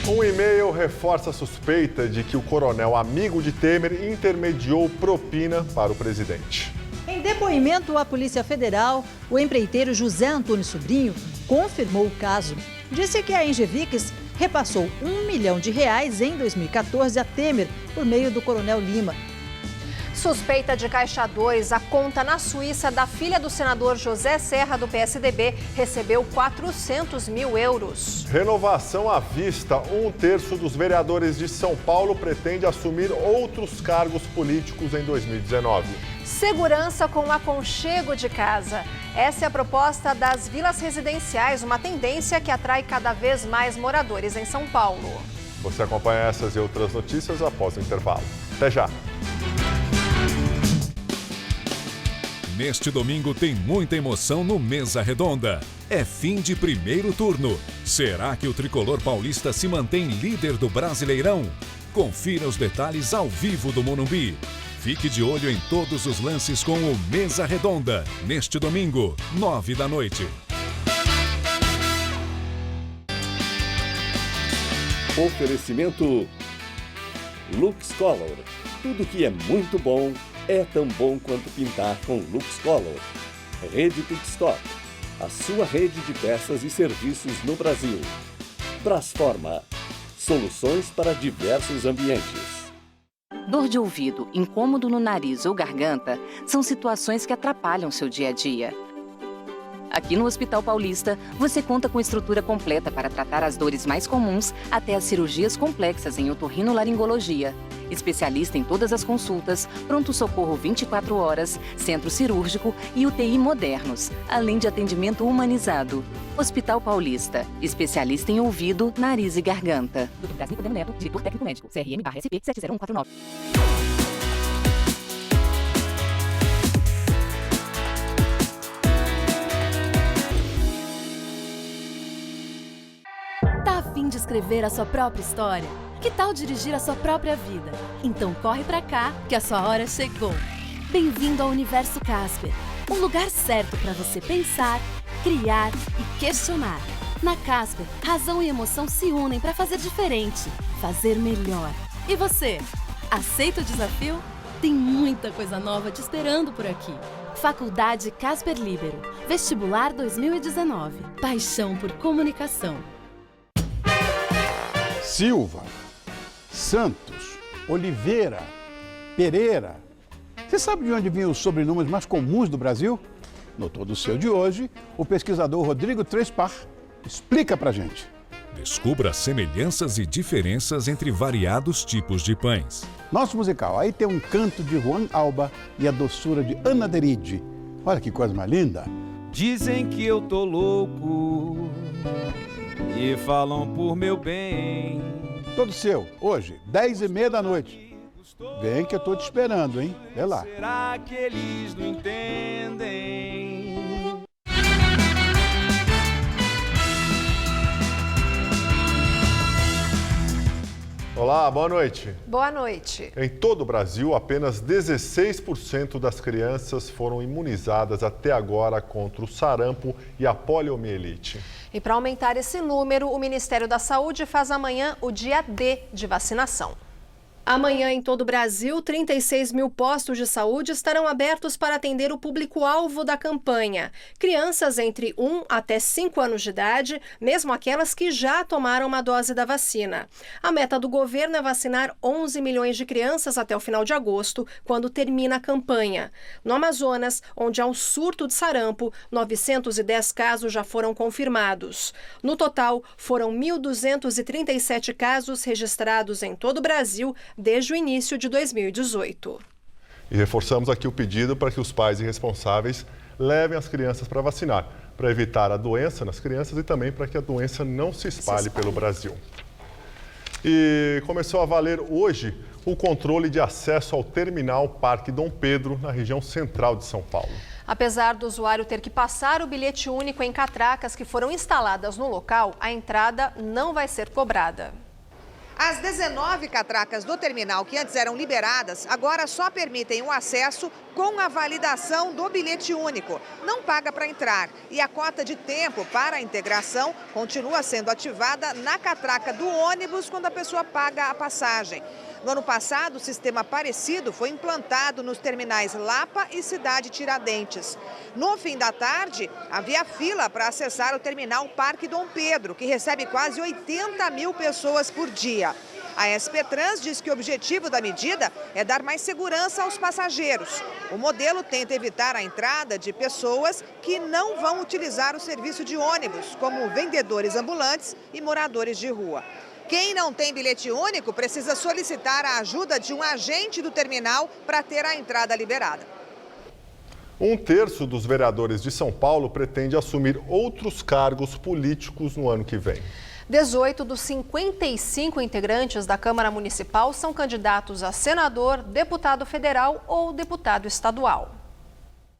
Um e-mail reforça a suspeita de que o coronel amigo de Temer intermediou propina para o presidente. Em depoimento à Polícia Federal, o empreiteiro José Antônio Sobrinho confirmou o caso. Disse que a Engevix repassou R$1 milhão em 2014 a Temer por meio do coronel Lima. Suspeita de Caixa 2, a conta na Suíça da filha do senador José Serra, do PSDB, recebeu 400 mil euros. Renovação à vista. 1/3 dos vereadores de São Paulo pretende assumir outros cargos políticos em 2019. Segurança com aconchego de casa. Essa é a proposta das vilas residenciais, uma tendência que atrai cada vez mais moradores em São Paulo. Você acompanha essas e outras notícias após o intervalo. Até já! Neste domingo tem muita emoção no Mesa Redonda. É fim de primeiro turno. Será que o tricolor paulista se mantém líder do Brasileirão? Confira os detalhes ao vivo do Morumbi. Fique de olho em todos os lances com o Mesa Redonda. Neste domingo, 21h. Oferecimento Lux Color. Tudo que é muito bom é tão bom quanto pintar com Lux Color. Rede Pitstop, a sua rede de peças e serviços no Brasil. Brasforma, soluções para diversos ambientes. Dor de ouvido, incômodo no nariz ou garganta são situações que atrapalham seu dia a dia. Aqui no Hospital Paulista, você conta com estrutura completa para tratar as dores mais comuns até as cirurgias complexas em otorrinolaringologia. Especialista em todas as consultas, pronto-socorro 24 horas, centro cirúrgico e UTI modernos, além de atendimento humanizado. Hospital Paulista, especialista em ouvido, nariz e garganta. Dr. Brasil Neto, diretor técnico médico, CRM/SP 70149. Tá a fim de escrever a sua própria história? Que tal dirigir a sua própria vida? Então corre pra cá, que a sua hora chegou. Bem-vindo ao Universo Casper, um lugar certo para você pensar, criar e questionar. Na Casper, razão e emoção se unem para fazer diferente, fazer melhor. E você, aceita o desafio? Tem muita coisa nova te esperando por aqui. Faculdade Casper Líbero, Vestibular 2019. Paixão por comunicação. Silva, Santos, Oliveira, Pereira. Você sabe de onde vinham os sobrenomes mais comuns do Brasil? No Todo Seu de hoje, o pesquisador Rodrigo Trespar explica pra gente. Descubra semelhanças e diferenças entre variados tipos de pães. Nosso musical, aí tem um canto de Juan Alba e a doçura de Ana Deride. Olha que coisa mais linda. Dizem que eu tô louco e falam por meu bem. Todo Seu, hoje, 10h30 da noite. Vem que eu tô te esperando, hein? Vê lá. Será que eles não entendem? Olá, boa noite. Boa noite. Em todo o Brasil, apenas 16% das crianças foram imunizadas até agora contra o sarampo e a poliomielite. E para aumentar esse número, o Ministério da Saúde faz amanhã o dia D de vacinação. Amanhã, em todo o Brasil, 36 mil postos de saúde estarão abertos para atender o público-alvo da campanha. Crianças entre 1 até 5 anos de idade, mesmo aquelas que já tomaram uma dose da vacina. A meta do governo é vacinar 11 milhões de crianças até o final de agosto, quando termina a campanha. No Amazonas, onde há um surto de sarampo, 910 casos já foram confirmados. No total, foram 1.237 casos registrados em todo o Brasil, desde o início de 2018. E reforçamos aqui o pedido para que os pais e responsáveis levem as crianças para vacinar, para evitar a doença nas crianças e também para que a doença não se espalhe pelo Brasil. E começou a valer hoje o controle de acesso ao terminal Parque Dom Pedro, na região central de São Paulo. Apesar do usuário ter que passar o bilhete único em catracas que foram instaladas no local, a entrada não vai ser cobrada. As 19 catracas do terminal que antes eram liberadas, agora só permitem o acesso com a validação do bilhete único. Não paga para entrar e a cota de tempo para a integração continua sendo ativada na catraca do ônibus quando a pessoa paga a passagem. No ano passado, o sistema parecido foi implantado nos terminais Lapa e Cidade Tiradentes. No fim da tarde, havia fila para acessar o terminal Parque Dom Pedro, que recebe quase 80 mil pessoas por dia. A SP Trans diz que o objetivo da medida é dar mais segurança aos passageiros. O modelo tenta evitar a entrada de pessoas que não vão utilizar o serviço de ônibus, como vendedores ambulantes e moradores de rua. Quem não tem bilhete único precisa solicitar a ajuda de um agente do terminal para ter a entrada liberada. 1/3 dos vereadores de São Paulo pretende assumir outros cargos políticos no ano que vem. 18 dos 55 integrantes da Câmara Municipal são candidatos a senador, deputado federal ou deputado estadual.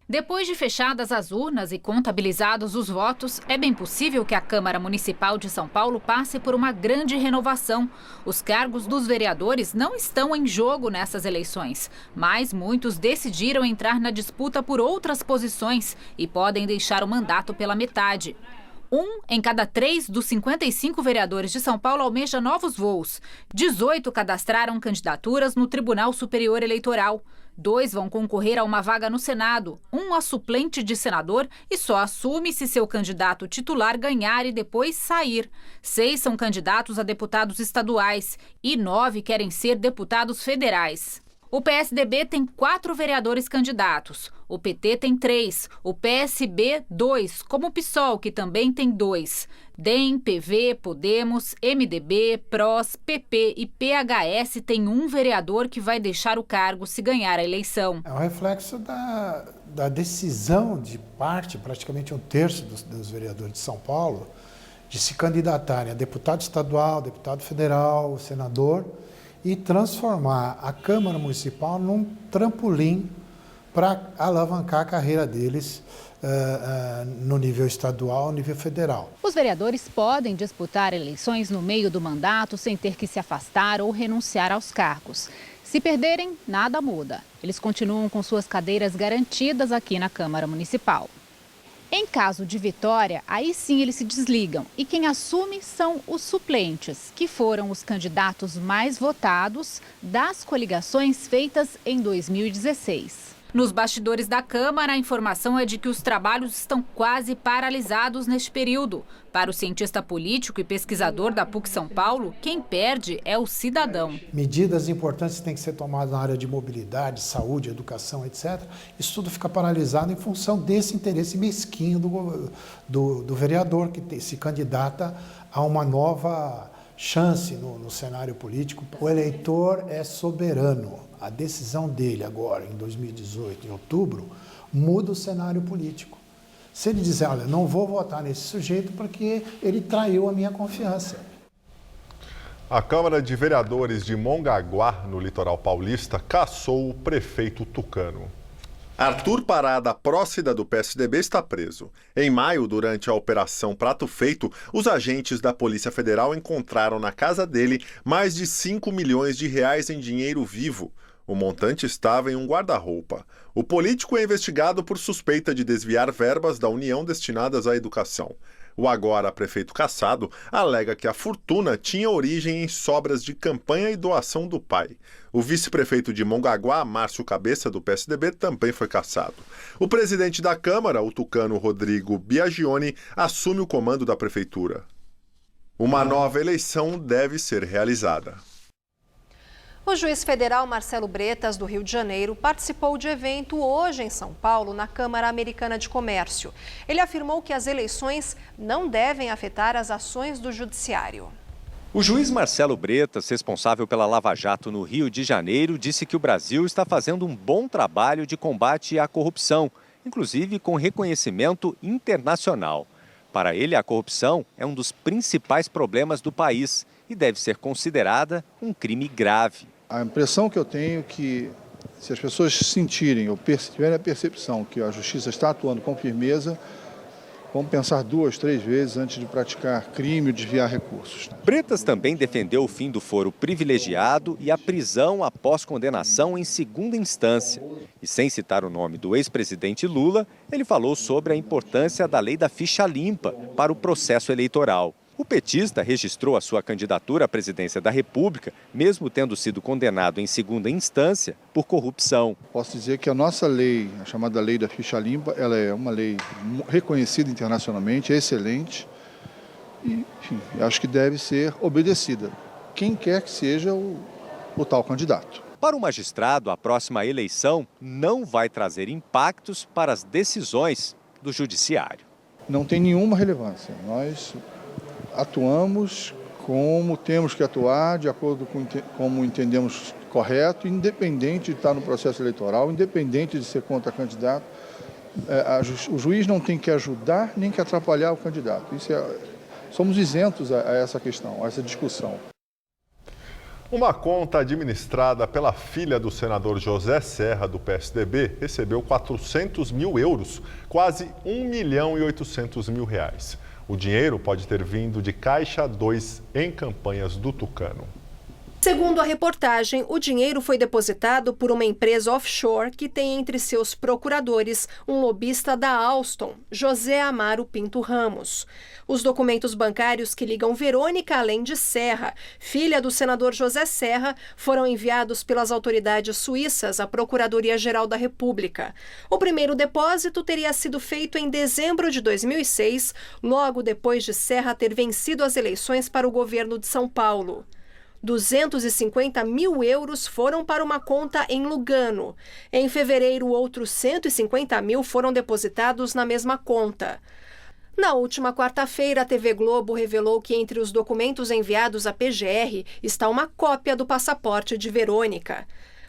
Depois de fechadas as urnas e contabilizados os votos, é bem possível que a Câmara Municipal de São Paulo passe por uma grande renovação. Os cargos dos vereadores não estão em jogo nessas eleições, mas muitos decidiram entrar na disputa por outras posições e podem deixar o mandato pela metade. 1 em cada 3 dos 55 vereadores de São Paulo almeja novos voos. 18 cadastraram candidaturas no Tribunal Superior Eleitoral. 2 vão concorrer a uma vaga no Senado, 1 a suplente de senador e só assume se seu candidato titular ganhar e depois sair. 6 são candidatos a deputados estaduais e 9 querem ser deputados federais. O PSDB tem 4 vereadores candidatos, o PT tem 3, o PSB 2, como o PSOL, que também tem 2. DEM, PV, Podemos, MDB, PROS, PP e PHS tem 1 vereador que vai deixar o cargo se ganhar a eleição. É um reflexo da decisão de parte, praticamente 1/3 dos vereadores de São Paulo, de se candidatarem a deputado estadual, deputado federal, senador, e transformar a Câmara Municipal num trampolim para alavancar a carreira deles no nível estadual, no nível federal. Os vereadores podem disputar eleições no meio do mandato sem ter que se afastar ou renunciar aos cargos. Se perderem, nada muda. Eles continuam com suas cadeiras garantidas aqui na Câmara Municipal. Em caso de vitória, aí sim eles se desligam e quem assume são os suplentes, que foram os candidatos mais votados das coligações feitas em 2016. Nos bastidores da Câmara, a informação é de que os trabalhos estão quase paralisados neste período. Para o cientista político e pesquisador da PUC São Paulo, quem perde é o cidadão. Medidas importantes têm que ser tomadas na área de mobilidade, saúde, educação, etc. Isso tudo fica paralisado em função desse interesse mesquinho do vereador que se candidata a uma nova chance no cenário político. O eleitor é soberano. A decisão dele agora, em 2018, em outubro, muda o cenário político. Se ele dizer, olha, não vou votar nesse sujeito porque ele traiu a minha confiança. A Câmara de Vereadores de Mongaguá, no litoral paulista, cassou o prefeito tucano. Arthur Parada Prócida, do PSDB, está preso. Em maio, durante a Operação Prato Feito, os agentes da Polícia Federal encontraram na casa dele mais de 5 milhões de reais em dinheiro vivo. O montante estava em um guarda-roupa. O político é investigado por suspeita de desviar verbas da União destinadas à educação. O agora prefeito cassado alega que a fortuna tinha origem em sobras de campanha e doação do pai. O vice-prefeito de Mongaguá, Márcio Cabeça, do PSDB, também foi cassado. O presidente da Câmara, o tucano Rodrigo Biagioni, assume o comando da prefeitura. Uma nova eleição deve ser realizada. O juiz federal Marcelo Bretas, do Rio de Janeiro, participou de evento hoje em São Paulo, na Câmara Americana de Comércio. Ele afirmou que as eleições não devem afetar as ações do judiciário. O juiz Marcelo Bretas, responsável pela Lava Jato no Rio de Janeiro, disse que o Brasil está fazendo um bom trabalho de combate à corrupção, inclusive com reconhecimento internacional. Para ele, a corrupção é um dos principais problemas do país e deve ser considerada um crime grave. A impressão que eu tenho é que, se as pessoas sentirem ou tiverem a percepção que a justiça está atuando com firmeza, Vamos pensar 2, 3 vezes antes de praticar crime ou desviar recursos. Bretas também defendeu o fim do foro privilegiado e a prisão após condenação em segunda instância. E sem citar o nome do ex-presidente Lula, ele falou sobre a importância da lei da ficha limpa para o processo eleitoral. O petista registrou a sua candidatura à presidência da República, mesmo tendo sido condenado em segunda instância por corrupção. Posso dizer que a nossa lei, a chamada lei da ficha limpa, ela é uma lei reconhecida internacionalmente, é excelente e, enfim, acho que deve ser obedecida, quem quer que seja o tal candidato. Para o magistrado, a próxima eleição não vai trazer impactos para as decisões do judiciário. Não tem nenhuma relevância. Nós atuamos como temos que atuar, de acordo com como entendemos correto, independente de estar no processo eleitoral, independente de ser contra candidato. O juiz não tem que ajudar nem que atrapalhar o candidato. Somos isentos a essa questão, a essa discussão. Uma conta administrada pela filha do senador José Serra, do PSDB, recebeu 400 mil euros, quase 1.800.000 reais. O dinheiro pode ter vindo de Caixa 2 em campanhas do Tucano. Segundo a reportagem, o dinheiro foi depositado por uma empresa offshore que tem entre seus procuradores um lobista da Alstom, José Amaro Pinto Ramos. Os documentos bancários que ligam Verônica Além de Serra, filha do senador José Serra, foram enviados pelas autoridades suíças à Procuradoria-Geral da República. O primeiro depósito teria sido feito em dezembro de 2006, logo depois de Serra ter vencido as eleições para o governo de São Paulo. 250 mil euros foram para uma conta em Lugano. Em fevereiro, outros 150 mil foram depositados na mesma conta. Na última quarta-feira, a TV Globo revelou que entre os documentos enviados à PGR está uma cópia do passaporte de Verônica.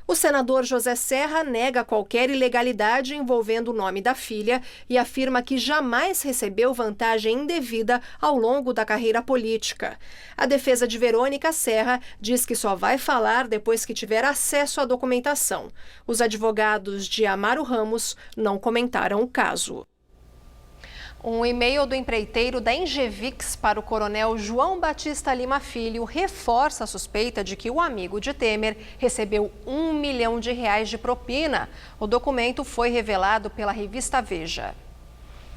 O senador José Serra nega qualquer ilegalidade envolvendo o nome da filha e afirma que jamais recebeu vantagem indevida ao longo da carreira política. A defesa de Verônica Serra diz que só vai falar depois que tiver acesso à documentação. Os advogados de Amaro Ramos não comentaram o caso. Um e-mail do empreiteiro da Engevix para o coronel João Batista Lima Filho reforça a suspeita de que o amigo de Temer recebeu R$1 milhão de propina. O documento foi revelado pela revista Veja.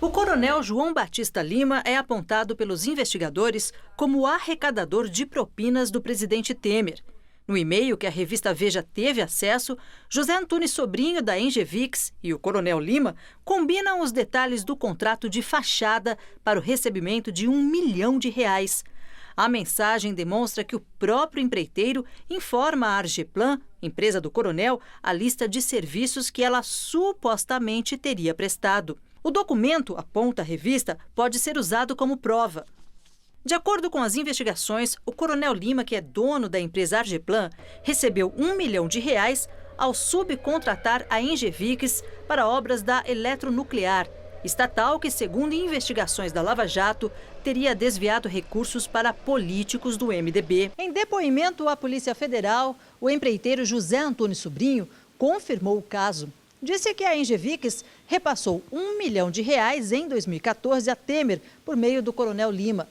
O coronel João Batista Lima é apontado pelos investigadores como o arrecadador de propinas do presidente Temer. No e-mail que a revista Veja teve acesso, José Antunes Sobrinho, da Engevix, e o coronel Lima combinam os detalhes do contrato de fachada para o recebimento de R$1 milhão. A mensagem demonstra que o próprio empreiteiro informa a Argeplan, empresa do coronel, a lista de serviços que ela supostamente teria prestado. O documento, aponta a revista, pode ser usado como prova. De acordo com as investigações, o coronel Lima, que é dono da empresa Argeplan, recebeu R$1 milhão ao subcontratar a Engevix para obras da Eletronuclear, estatal que, segundo investigações da Lava Jato, teria desviado recursos para políticos do MDB. Em depoimento à Polícia Federal, o empreiteiro José Antunes Sobrinho confirmou o caso. Disse que a Engevix repassou R$1 milhão em 2014 a Temer por meio do coronel Lima.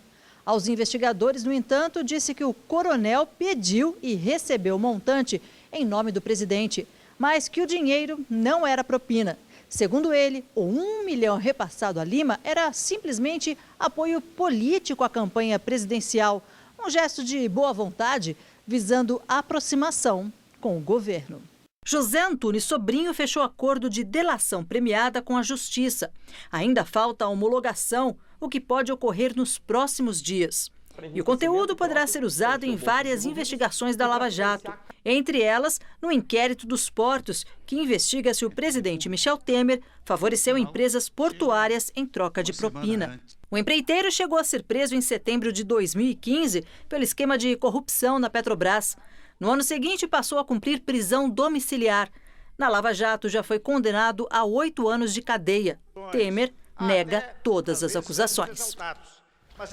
Aos investigadores, no entanto, disse que o coronel pediu e recebeu o montante em nome do presidente, mas que o dinheiro não era propina. Segundo ele, o R$1 milhão repassado a Lima era simplesmente apoio político à campanha presidencial, um gesto de boa vontade visando aproximação com o governo. José Antunes Sobrinho fechou acordo de delação premiada com a Justiça. Ainda falta a homologação, o que pode ocorrer nos próximos dias. E o conteúdo poderá ser usado em várias investigações da Lava Jato. Entre elas, no inquérito dos portos, que investiga se o presidente Michel Temer favoreceu empresas portuárias em troca de propina. O empreiteiro chegou a ser preso em setembro de 2015 pelo esquema de corrupção na Petrobras. No ano seguinte, passou a cumprir prisão domiciliar. Na Lava Jato, já foi condenado a 8 anos de cadeia. Temer nega todas as acusações.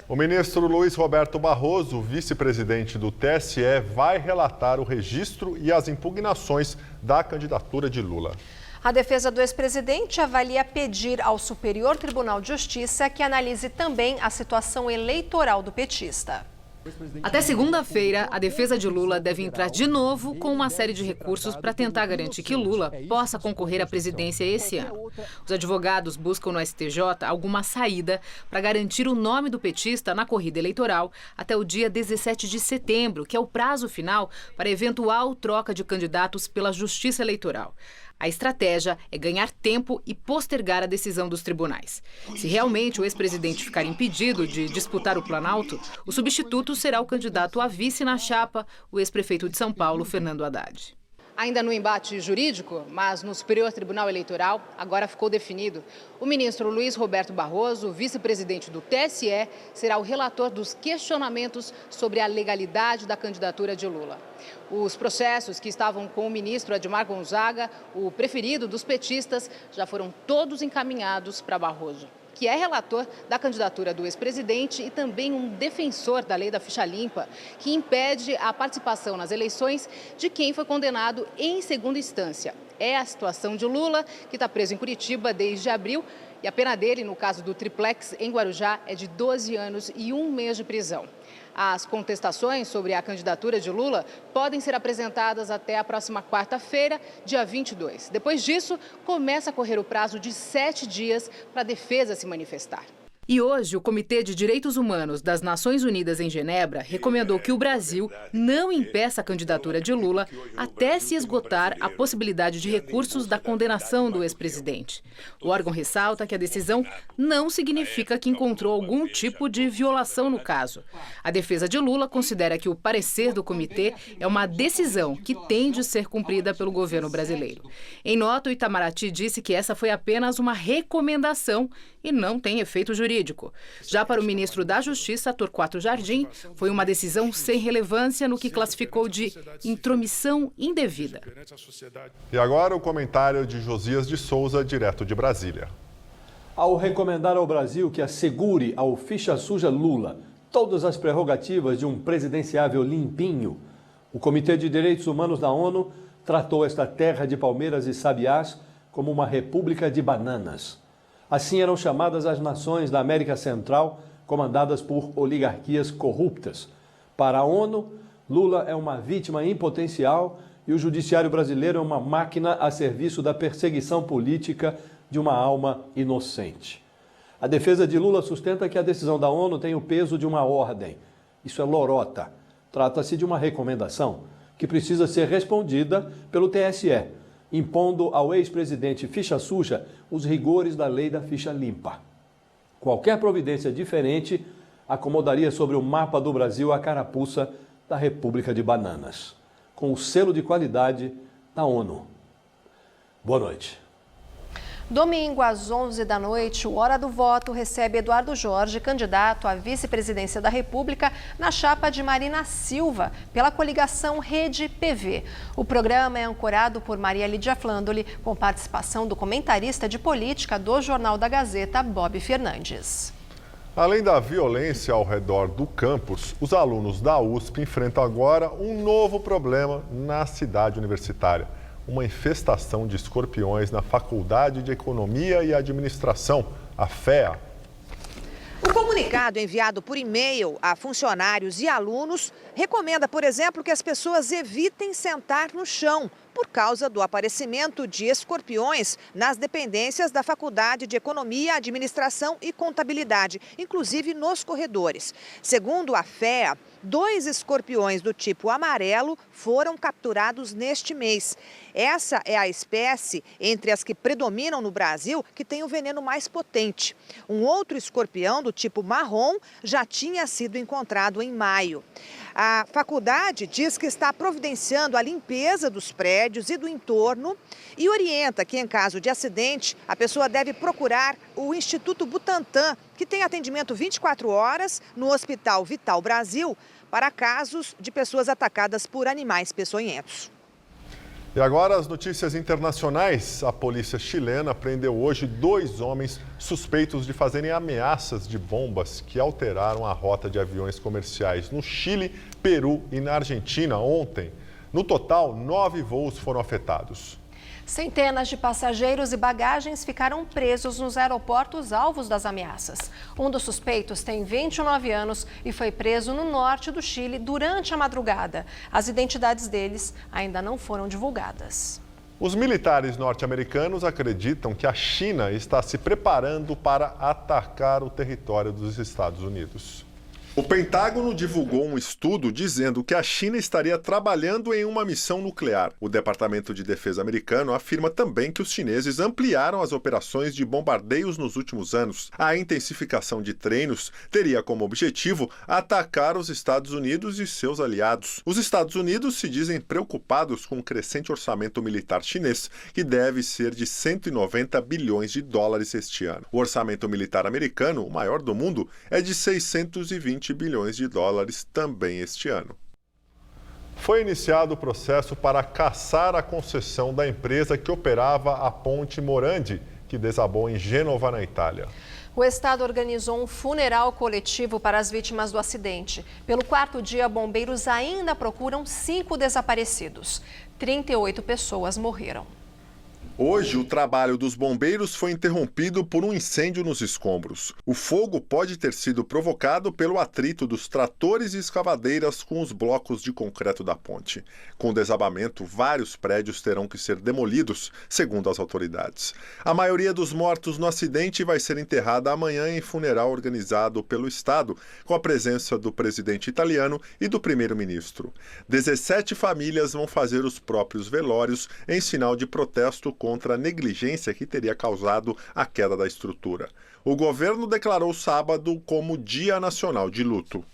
O ministro Luiz Roberto Barroso, vice-presidente do TSE, vai relatar o registro e as impugnações da candidatura de Lula. A defesa do ex-presidente avalia pedir ao Superior Tribunal de Justiça que analise também a situação eleitoral do petista. Até segunda-feira, a defesa de Lula deve entrar de novo com uma série de recursos para tentar garantir que Lula possa concorrer à presidência esse ano. Os advogados buscam no STJ alguma saída para garantir o nome do petista na corrida eleitoral até o dia 17 de setembro, que é o prazo final para eventual troca de candidatos pela Justiça Eleitoral. A estratégia é ganhar tempo e postergar a decisão dos tribunais. Se realmente o ex-presidente ficar impedido de disputar o Planalto, o substituto será o candidato a vice na chapa, o ex-prefeito de São Paulo, Fernando Haddad. Ainda no embate jurídico, mas no Superior Tribunal Eleitoral, agora ficou definido. O ministro Luiz Roberto Barroso, vice-presidente do TSE, será o relator dos questionamentos sobre a legalidade da candidatura de Lula. Os processos que estavam com o ministro Admar Gonzaga, o preferido dos petistas, já foram todos encaminhados para Barroso, que é relator da candidatura do ex-presidente e também um defensor da lei da ficha limpa, que impede a participação nas eleições de quem foi condenado em segunda instância. É a situação de Lula, que está preso em Curitiba desde abril, e a pena dele, no caso do triplex em Guarujá, é de 12 anos e 1 mês de prisão. As contestações sobre a candidatura de Lula podem ser apresentadas até a próxima quarta-feira, dia 22. Depois disso, começa a correr o prazo de 7 dias para a defesa se manifestar. E hoje, o Comitê de Direitos Humanos das Nações Unidas em Genebra recomendou que o Brasil não impeça a candidatura de Lula até se esgotar a possibilidade de recursos da condenação do ex-presidente. O órgão ressalta que a decisão não significa que encontrou algum tipo de violação no caso. A defesa de Lula considera que o parecer do comitê é uma decisão que tem de ser cumprida pelo governo brasileiro. Em nota, o Itamaraty disse que essa foi apenas uma recomendação e não tem efeito jurídico. Já para o ministro da Justiça, Torquato Jardim, foi uma decisão sem relevância no que classificou de intromissão indevida. E agora o comentário de Josias de Souza, direto de Brasília. Ao recomendar ao Brasil que assegure ao ficha suja Lula todas as prerrogativas de um presidenciável limpinho, o Comitê de Direitos Humanos da ONU tratou esta terra de palmeiras e sabiás como uma república de bananas. Assim eram chamadas as nações da América Central, comandadas por oligarquias corruptas. Para a ONU, Lula é uma vítima em potencial e o judiciário brasileiro é uma máquina a serviço da perseguição política de uma alma inocente. A defesa de Lula sustenta que a decisão da ONU tem o peso de uma ordem. Isso é lorota. Trata-se de uma recomendação que precisa ser respondida pelo TSE, impondo ao ex-presidente ficha suja os rigores da lei da ficha limpa. Qualquer providência diferente acomodaria sobre o mapa do Brasil a carapuça da República de Bananas, com o selo de qualidade da ONU. Boa noite. Domingo, às 11 da noite, o Hora do Voto recebe Eduardo Jorge, candidato à vice-presidência da República, na chapa de Marina Silva, pela coligação Rede PV. O programa é ancorado por Maria Lídia Flandoli, com participação do comentarista de política do Jornal da Gazeta, Bob Fernandes. Além da violência ao redor do campus, os alunos da USP enfrentam agora um novo problema na cidade universitária. Uma infestação de escorpiões na Faculdade de Economia e Administração, a FEA. O comunicado enviado por e-mail a funcionários e alunos recomenda, por exemplo, que as pessoas evitem sentar no chão por causa do aparecimento de escorpiões nas dependências da Faculdade de Economia, Administração e Contabilidade, inclusive nos corredores. Segundo a FEA, 2 escorpiões do tipo amarelo foram capturados neste mês. Essa é a espécie, entre as que predominam no Brasil, que tem o veneno mais potente. Um outro escorpião do tipo marrom já tinha sido encontrado em maio. A faculdade diz que está providenciando a limpeza dos prédios e do entorno e orienta que, em caso de acidente, a pessoa deve procurar o Instituto Butantan, que tem atendimento 24 horas no Hospital Vital Brasil, para casos de pessoas atacadas por animais peçonhentos. E agora as notícias internacionais. A polícia chilena prendeu hoje 2 homens suspeitos de fazerem ameaças de bombas que alteraram a rota de aviões comerciais no Chile, Peru e na Argentina ontem. No total, 9 voos foram afetados. Centenas de passageiros e bagagens ficaram presos nos aeroportos alvos das ameaças. Um dos suspeitos tem 29 anos e foi preso no norte do Chile durante a madrugada. As identidades deles ainda não foram divulgadas. Os militares norte-americanos acreditam que a China está se preparando para atacar o território dos Estados Unidos. O Pentágono divulgou um estudo dizendo que a China estaria trabalhando em uma missão nuclear. O Departamento de Defesa americano afirma também que os chineses ampliaram as operações de bombardeios nos últimos anos. A intensificação de treinos teria como objetivo atacar os Estados Unidos e seus aliados. Os Estados Unidos se dizem preocupados com o crescente orçamento militar chinês, que deve ser de 190 bilhões de dólares este ano. O orçamento militar americano, o maior do mundo, é de 620 bilhões de dólares também este ano. Foi iniciado o processo para cassar a concessão da empresa que operava a ponte Morandi, que desabou em Gênova, na Itália. O Estado organizou um funeral coletivo para as vítimas do acidente. Pelo quarto dia, bombeiros ainda procuram 5 desaparecidos. 38 pessoas morreram. Hoje, o trabalho dos bombeiros foi interrompido por um incêndio nos escombros. O fogo pode ter sido provocado pelo atrito dos tratores e escavadeiras com os blocos de concreto da ponte. Com o desabamento, vários prédios terão que ser demolidos, segundo as autoridades. A maioria dos mortos no acidente vai ser enterrada amanhã em funeral organizado pelo Estado, com a presença do presidente italiano e do primeiro-ministro. 17 famílias vão fazer os próprios velórios em sinal de protesto contra a negligência que teria causado a queda da estrutura. O governo declarou sábado como Dia Nacional de Luto.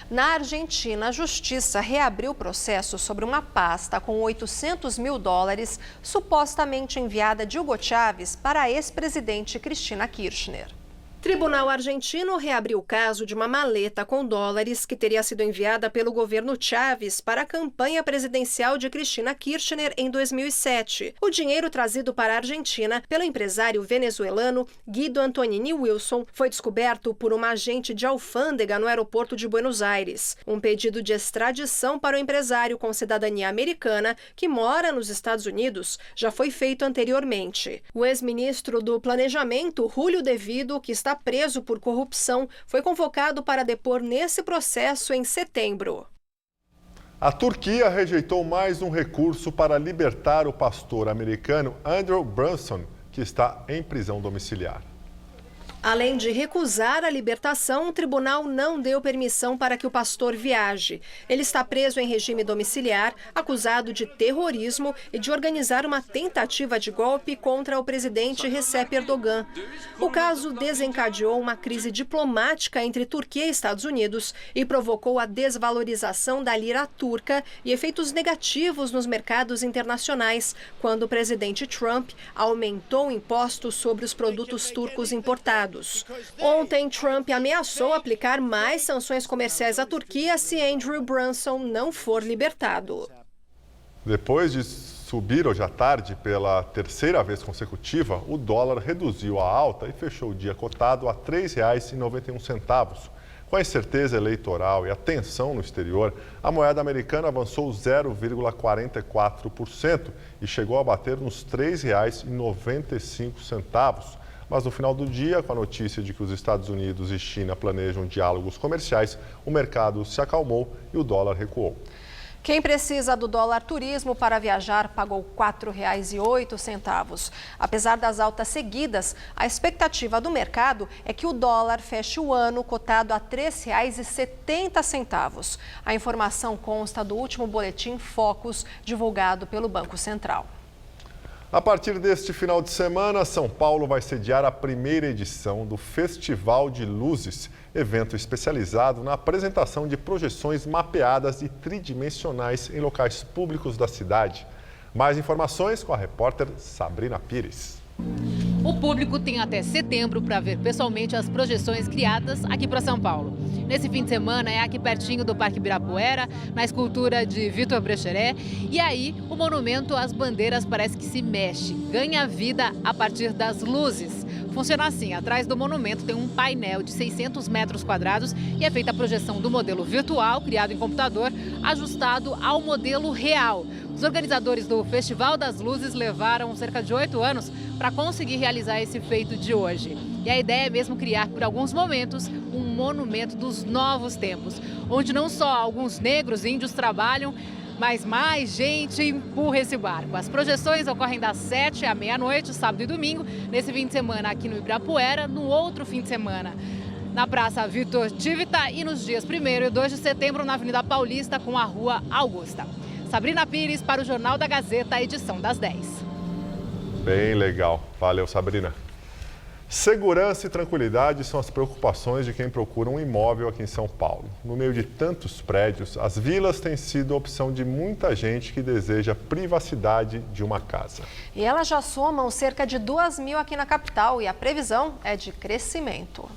Na Argentina, a Justiça reabriu o processo sobre uma pasta com 800 mil dólares supostamente enviada de Hugo Chávez para a ex-presidente Cristina Kirchner. Tribunal argentino reabriu o caso de uma maleta com dólares que teria sido enviada pelo governo Chávez para a campanha presidencial de Cristina Kirchner em 2007. O dinheiro trazido para a Argentina pelo empresário venezuelano Guido Antonini Wilson foi descoberto por uma agente de alfândega no aeroporto de Buenos Aires. Um pedido de extradição para o empresário com cidadania americana que mora nos Estados Unidos já foi feito anteriormente. O ex-ministro do Planejamento, Julio De Vido, que está preso por corrupção, foi convocado para depor nesse processo em setembro. A Turquia rejeitou mais um recurso para libertar o pastor americano Andrew Brunson, que está em prisão domiciliar. Além de recusar a libertação, o tribunal não deu permissão para que o pastor viaje. Ele está preso em regime domiciliar, acusado de terrorismo e de organizar uma tentativa de golpe contra o presidente Recep Erdogan. O caso desencadeou uma crise diplomática entre Turquia e Estados Unidos e provocou a desvalorização da lira turca e efeitos negativos nos mercados internacionais, quando o presidente Trump aumentou impostos sobre os produtos turcos importados. Ontem, Trump ameaçou aplicar mais sanções comerciais à Turquia se Andrew Brunson não for libertado. Depois de subir hoje à tarde pela terceira vez consecutiva, o dólar reduziu a alta e fechou o dia cotado a R$ 3,91. Com a incerteza eleitoral e a tensão no exterior, a moeda americana avançou 0,44% e chegou a bater nos R$ 3,95. Mas no final do dia, com a notícia de que os Estados Unidos e China planejam diálogos comerciais, o mercado se acalmou e o dólar recuou. Quem precisa do dólar turismo para viajar pagou R$ 4,08. Apesar das altas seguidas, a expectativa do mercado é que o dólar feche o ano cotado a R$ 3,70. A informação consta do último boletim Focus, divulgado pelo Banco Central. A partir deste final de semana, São Paulo vai sediar a primeira edição do Festival de Luzes, evento especializado na apresentação de projeções mapeadas e tridimensionais em locais públicos da cidade. Mais informações com a repórter Sabrina Pires. O público tem até setembro para ver pessoalmente as projeções criadas aqui para São Paulo. Nesse fim de semana é aqui pertinho do Parque Ibirapuera, na escultura de Vitor Brecheret. E aí o monumento às bandeiras parece que se mexe, ganha vida a partir das luzes. Funciona assim, atrás do monumento tem um painel de 600 metros quadrados e é feita a projeção do modelo virtual, criado em computador, ajustado ao modelo real. Os organizadores do Festival das Luzes levaram cerca de 8 anos para conseguir realizar esse feito de hoje. E a ideia é mesmo criar, por alguns momentos, um monumento dos novos tempos, onde não só alguns negros e índios trabalham, mas mais gente empurra esse barco. As projeções ocorrem das 7 à meia-noite, sábado e domingo, nesse fim de semana aqui no Ibirapuera, no outro fim de semana na Praça Vitor Tivita e nos dias 1º e 2 de setembro na Avenida Paulista com a Rua Augusta. Sabrina Pires para o Jornal da Gazeta, edição das 10. Bem legal. Valeu, Sabrina. Segurança e tranquilidade são as preocupações de quem procura um imóvel aqui em São Paulo. No meio de tantos prédios, as vilas têm sido a opção de muita gente que deseja privacidade de uma casa. E elas já somam cerca de 2.000 aqui na capital e a previsão é de crescimento.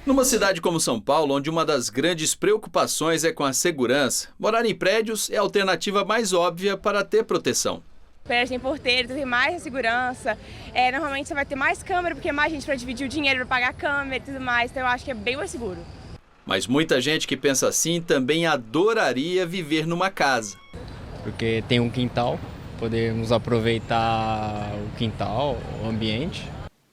Numa cidade como São Paulo, onde uma das grandes preocupações é com a segurança, morar em prédios é a alternativa mais óbvia para ter proteção. Prédio tem porteiro, tem mais segurança. Normalmente você vai ter mais câmera, porque mais gente para dividir o dinheiro, para pagar a câmera e tudo mais. Então eu acho que é bem mais seguro. Mas muita gente que pensa assim também adoraria viver numa casa. Porque tem um quintal, podemos aproveitar o quintal, o ambiente.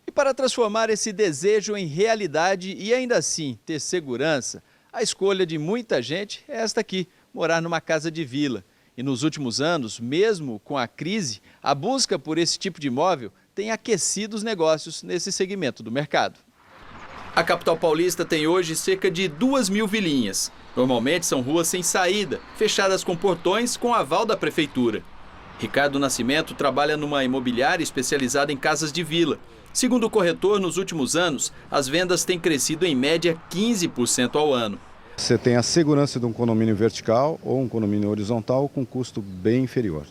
E para transformar esse desejo em realidade e ainda assim ter segurança, a escolha de muita gente é esta aqui, morar numa casa de vila. E nos últimos anos, mesmo com a crise, a busca por esse tipo de imóvel tem aquecido os negócios nesse segmento do mercado. A capital paulista tem hoje cerca de 2.000 vilinhas. Normalmente são ruas sem saída, fechadas com portões com aval da prefeitura. Ricardo Nascimento trabalha numa imobiliária especializada em casas de vila. Segundo o corretor, nos últimos anos, as vendas têm crescido em média 15% ao ano. Você tem a segurança de um condomínio vertical ou um condomínio horizontal com custo bem inferior.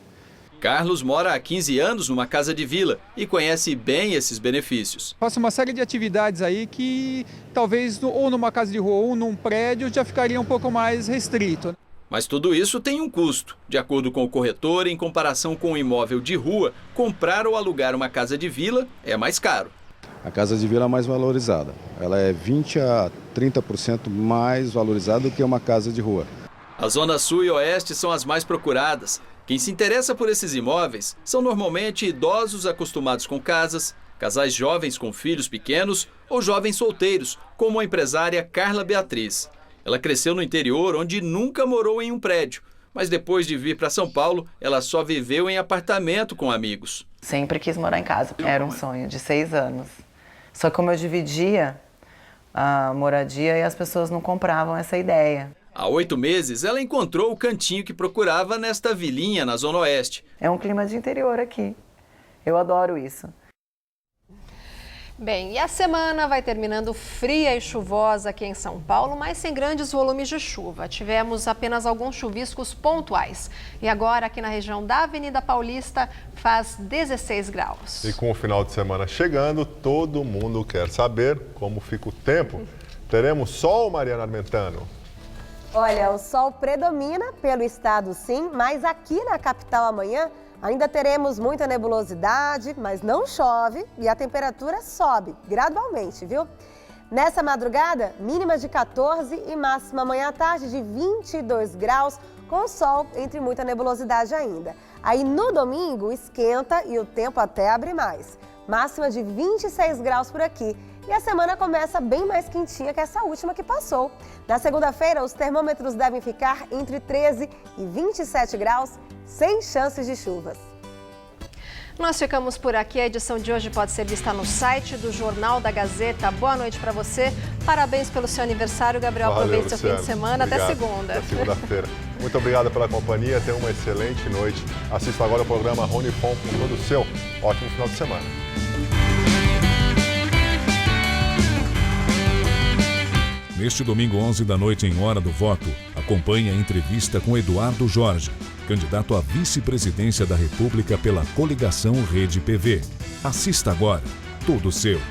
Carlos mora há 15 anos numa casa de vila e conhece bem esses benefícios. Faço uma série de atividades aí que talvez ou numa casa de rua ou num prédio já ficaria um pouco mais restrito. Mas tudo isso tem um custo. De acordo com o corretor, em comparação com um imóvel de rua, comprar ou alugar uma casa de vila é mais caro. A casa de vila é mais valorizada. Ela é 20% a 30% mais valorizada do que uma casa de rua. A Zona Sul e Oeste são as mais procuradas. Quem se interessa por esses imóveis são normalmente idosos acostumados com casas, casais jovens com filhos pequenos ou jovens solteiros, como a empresária Carla Beatriz. Ela cresceu no interior, onde nunca morou em um prédio. Mas depois de vir para São Paulo, ela só viveu em apartamento com amigos. Sempre quis morar em casa. Era um sonho de 6 anos. Só que como eu dividia a moradia e as pessoas não compravam essa ideia. Há 8 meses, ela encontrou o cantinho que procurava nesta vilinha na Zona Oeste. É um clima de interior aqui. Eu adoro isso. Bem, e a semana vai terminando fria e chuvosa aqui em São Paulo, mas sem grandes volumes de chuva. Tivemos apenas alguns chuviscos pontuais. E agora, aqui na região da Avenida Paulista, faz 16 graus. E com o final de semana chegando, todo mundo quer saber como fica o tempo. Teremos sol, Mariana Armentano? Olha, o sol predomina pelo estado sim, mas aqui na capital amanhã ainda teremos muita nebulosidade, mas não chove e a temperatura sobe gradualmente, viu? Nessa madrugada, mínima de 14 e máxima amanhã à tarde de 22 graus, com sol entre muita nebulosidade ainda. Aí no domingo esquenta e o tempo até abre mais. Máxima de 26 graus por aqui. E a semana começa bem mais quentinha que essa última que passou. Na segunda-feira, os termômetros devem ficar entre 13 e 27 graus, sem chances de chuvas. Nós ficamos por aqui. A edição de hoje pode ser vista no site do Jornal da Gazeta. Boa noite para você. Parabéns pelo seu aniversário, Gabriel. Aproveite seu fim de semana. Obrigado. Até segunda. Até segunda-feira. Muito obrigado pela companhia. Tenha uma excelente noite. Assista agora o programa Rony Fon com todo o seu. Ótimo final de semana. Neste domingo, 11 da noite, em Hora do Voto, acompanhe a entrevista com Eduardo Jorge, candidato à vice-presidência da República pela coligação Rede PV. Assista agora, todo seu.